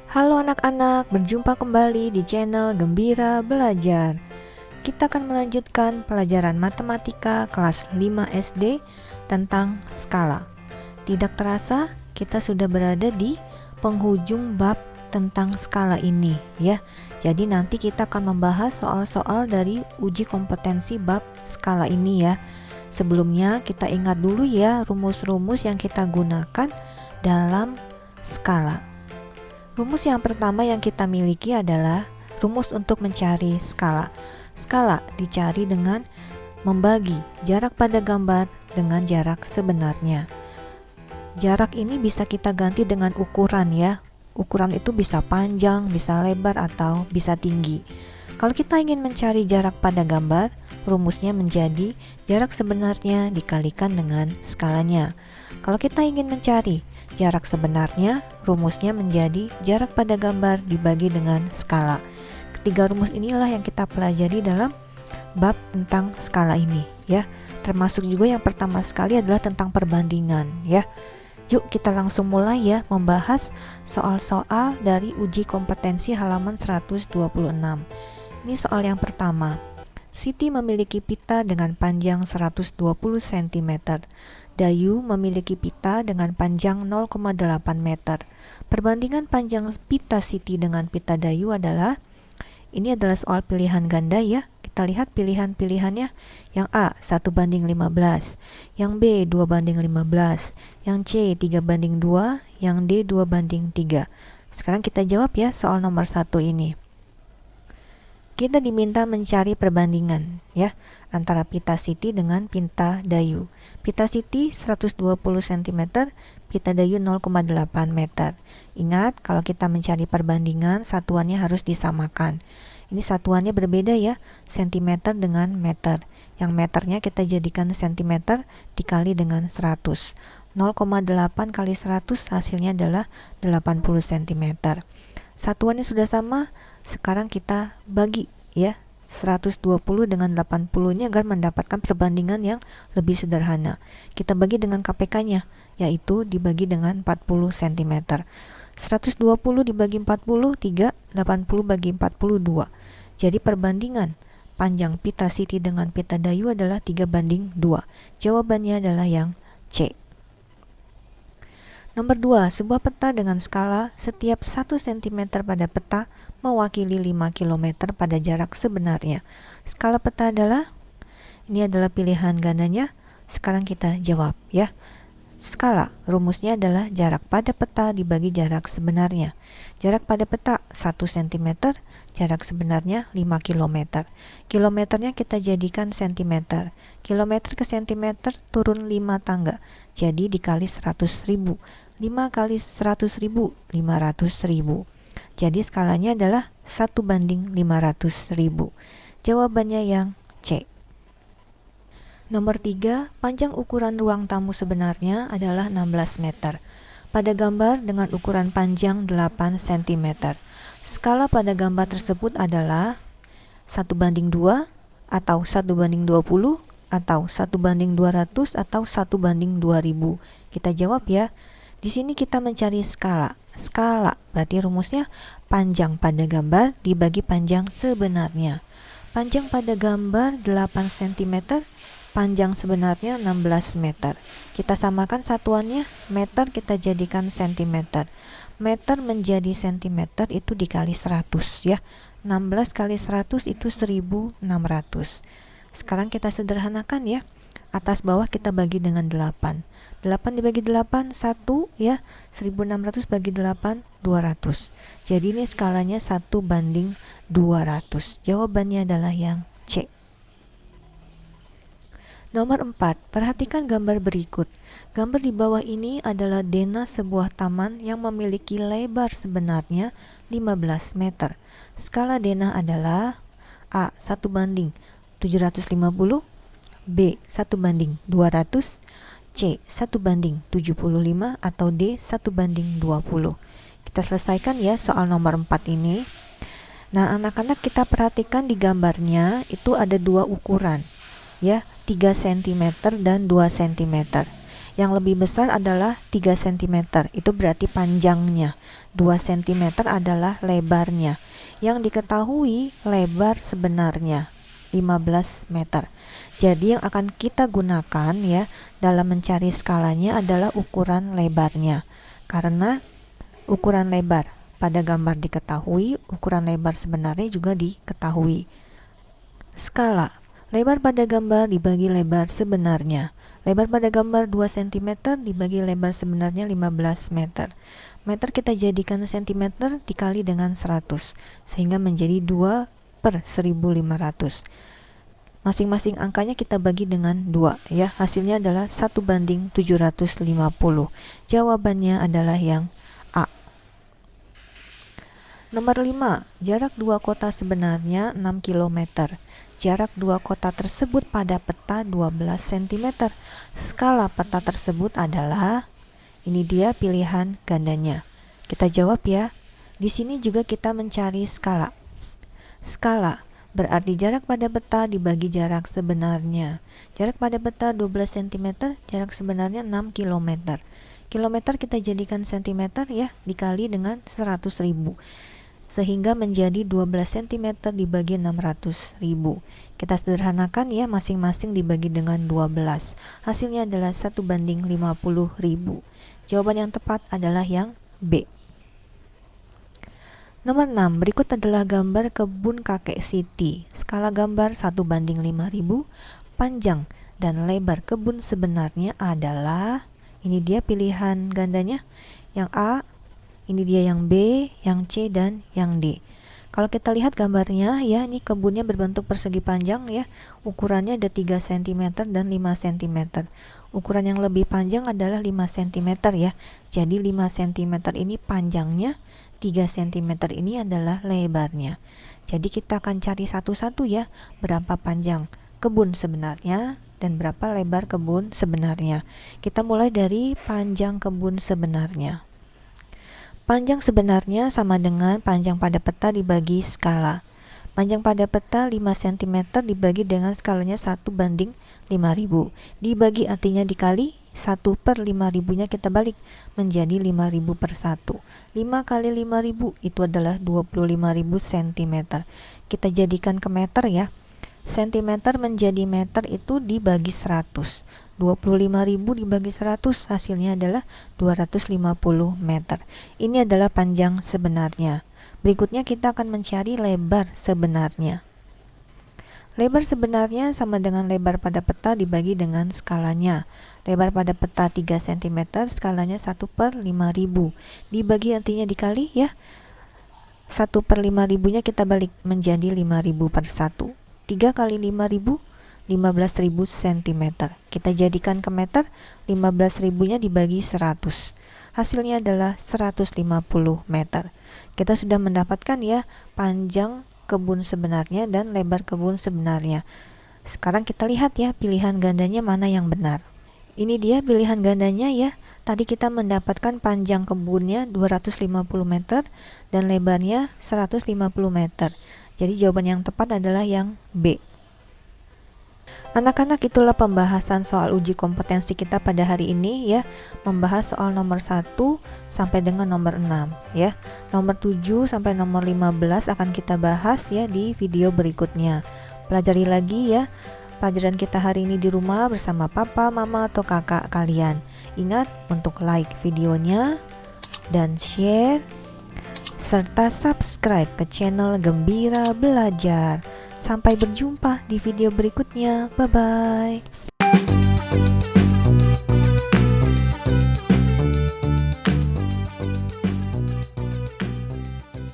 Halo anak-anak, berjumpa kembali di channel Gembira Belajar. Kita akan melanjutkan pelajaran matematika kelas 5 SD tentang skala. Tidak terasa, kita sudah berada di penghujung bab tentang skala ini ya. Jadi nanti kita akan membahas soal-soal dari uji kompetensi bab skala ini ya. Sebelumnya kita ingat dulu ya rumus-rumus yang kita gunakan dalam skala. Rumus yang pertama yang kita miliki adalah rumus untuk mencari skala. Skala dicari dengan membagi jarak pada gambar dengan jarak sebenarnya. Jarak ini bisa kita ganti dengan ukuran ya. Ukuran itu bisa panjang, bisa lebar, atau bisa tinggi. Kalau kita ingin mencari jarak pada gambar, rumusnya menjadi jarak sebenarnya dikalikan dengan skalanya. Kalau kita ingin mencari jarak sebenarnya, rumusnya menjadi jarak pada gambar dibagi dengan skala. Ketiga rumus inilah yang kita pelajari dalam bab tentang skala ini ya. Termasuk juga yang pertama sekali adalah tentang perbandingan ya. Yuk kita langsung mulai ya membahas soal-soal dari uji kompetensi halaman 126. Ini soal yang pertama. Siti memiliki pita dengan panjang 120 cm. Dayu memiliki pita dengan panjang 0,8 meter. Perbandingan panjang pita Siti dengan pita Dayu adalah, ini adalah soal pilihan ganda ya. Kita lihat pilihan-pilihannya. Yang A 1:15, yang B 2:15, yang C 3:2, yang D 2:3. Sekarang kita jawab ya soal nomor 1 ini. Kita diminta mencari perbandingan ya antara pita Siti dengan pita Dayu. Pita Siti 120 cm, pita Dayu 0,8 meter. Ingat, kalau kita mencari perbandingan, satuannya harus disamakan. Ini satuannya berbeda ya, sentimeter dengan meter. Yang meternya kita jadikan sentimeter dikali dengan 100. 0,8 kali 100 hasilnya adalah 80 cm. Satuannya sudah sama, sekarang kita bagi ya 120 dengan 80-nya agar mendapatkan perbandingan yang lebih sederhana. Kita bagi dengan KPK-nya, yaitu dibagi dengan 40 cm. 120 dibagi 40, 3, 80 bagi 42. Jadi perbandingan panjang pita Siti dengan pita Dayu adalah 3:2. Jawabannya adalah yang C. Nomor 2, sebuah peta dengan skala setiap 1 cm pada peta mewakili 5 km pada jarak sebenarnya. Skala peta adalah, ini adalah pilihan gandanya. Sekarang kita jawab ya. Skala rumusnya adalah jarak pada peta dibagi jarak sebenarnya. Jarak pada peta 1 cm, jarak sebenarnya 5 km. Kilometernya kita jadikan cm. Kilometer ke cm turun 5 tangga. Jadi dikali 100.000. 5 kali 100.000, 500.000. Jadi skalanya adalah 1:500.000. Jawabannya yang C. Nomor 3, panjang ukuran ruang tamu sebenarnya adalah 16 meter. Pada gambar dengan ukuran panjang 8 cm. Skala pada gambar tersebut adalah 1:2 atau 1:20 atau 1:200 atau 1:2000. Kita jawab ya. Di sini kita mencari skala. Skala berarti rumusnya panjang pada gambar dibagi panjang sebenarnya. Panjang pada gambar 8 cm, panjang sebenarnya 16 meter. Kita samakan satuannya, meter kita jadikan cm. Meter menjadi cm itu dikali 100 ya. 16 kali 100 itu 1600. Sekarang kita sederhanakan ya. Atas bawah kita bagi dengan 8. 8 dibagi 8, 1 ya. 1600 bagi 8, 200. Jadi ini skalanya 1:200. Jawabannya adalah yang C. Nomor 4, perhatikan gambar berikut. Gambar di bawah ini adalah denah sebuah taman yang memiliki lebar sebenarnya 15 meter. Skala denah adalah A 1:750, B 1:200, C 1:75, atau D 1:20. Kita selesaikan ya soal nomor 4 ini. Nah anak-anak, kita perhatikan di gambarnya itu ada dua ukuran ya, 3 cm dan 2 cm. Yang lebih besar adalah 3 cm, itu berarti panjangnya. 2 cm adalah lebarnya. Yang diketahui lebar sebenarnya 15 meter. Jadi yang akan kita gunakan ya dalam mencari skalanya adalah ukuran lebarnya. Karena ukuran lebar pada gambar diketahui, ukuran lebar sebenarnya juga diketahui. Skala. Lebar pada gambar dibagi lebar sebenarnya. Lebar pada gambar 2 cm dibagi lebar sebenarnya 15 meter. Meter kita jadikan cm dikali dengan 100, sehingga menjadi 2 per 1500. Masing-masing angkanya kita bagi dengan 2 ya. Hasilnya adalah 1:750. Jawabannya adalah yang A. Nomor 5. Jarak dua kota sebenarnya 6 km. Jarak dua kota tersebut pada peta 12 cm. Skala peta tersebut adalah, ini dia pilihan gandanya. Kita jawab ya. Di sini juga kita mencari skala. Skala berarti jarak pada peta dibagi jarak sebenarnya. Jarak pada peta 12 cm, jarak sebenarnya 6 km. Kilometer kita jadikan cm ya, dikali dengan 100.000. Sehingga menjadi 12 cm dibagi 600.000. Kita sederhanakan ya, masing-masing dibagi dengan 12. Hasilnya adalah 1:50.000. Jawaban yang tepat adalah yang B. Nomor 6. Berikut adalah gambar kebun kakek Siti. Skala gambar 1:5000. Panjang dan lebar kebun sebenarnya adalah, ini dia pilihan gandanya. Yang A, ini dia yang B, yang C, dan yang D. Kalau kita lihat gambarnya ya, ini kebunnya berbentuk persegi panjang ya. Ukurannya ada 3 cm dan 5 cm. Ukuran yang lebih panjang adalah 5 cm ya. Jadi 5 cm ini panjangnya, 3 cm ini adalah lebarnya. Jadi kita akan cari satu-satu ya, berapa panjang kebun sebenarnya dan berapa lebar kebun sebenarnya. Kita mulai dari panjang kebun sebenarnya. Panjang sebenarnya sama dengan panjang pada peta dibagi skala. Panjang pada peta 5 cm dibagi dengan skalanya 1:5000. Dibagi artinya dikali, 1 per 5.000 nya kita balik menjadi 5.000 per 1. 5 kali 5.000 itu adalah 25.000 cm. Kita jadikan ke meter ya. Sentimeter menjadi meter itu dibagi 100. 25.000 dibagi 100 hasilnya adalah 250 meter. Ini adalah panjang sebenarnya. Berikutnya kita akan mencari lebar sebenarnya. Lebar sebenarnya sama dengan lebar pada peta dibagi dengan skalanya. Lebar pada peta 3 cm, skalanya 1 per 5.000. Dibagi artinya dikali ya. 1 per 5.000 nya kita balik menjadi 5.000 per 1. 3 kali 5.000, 15.000 cm. Kita jadikan ke meter, 15.000 nya dibagi 100. Hasilnya adalah 150 meter. Kita sudah mendapatkan ya panjang kebun sebenarnya dan lebar kebun sebenarnya. Sekarang kita lihat ya pilihan gandanya mana yang benar. Ini dia pilihan gandanya ya. Tadi kita mendapatkan panjang kebunnya 250 meter dan lebarnya 150 meter. Jadi jawaban yang tepat adalah yang B. Anak-anak, itulah pembahasan soal uji kompetensi kita pada hari ini ya. Membahas soal nomor 1 sampai dengan nomor 6 ya. Nomor 7 sampai nomor 15 akan kita bahas ya di video berikutnya. Pelajari lagi ya pelajaran kita hari ini di rumah bersama papa, mama, atau kakak kalian. Ingat untuk like videonya dan share serta subscribe ke channel Gembira Belajar. Sampai berjumpa di video berikutnya. Bye-bye.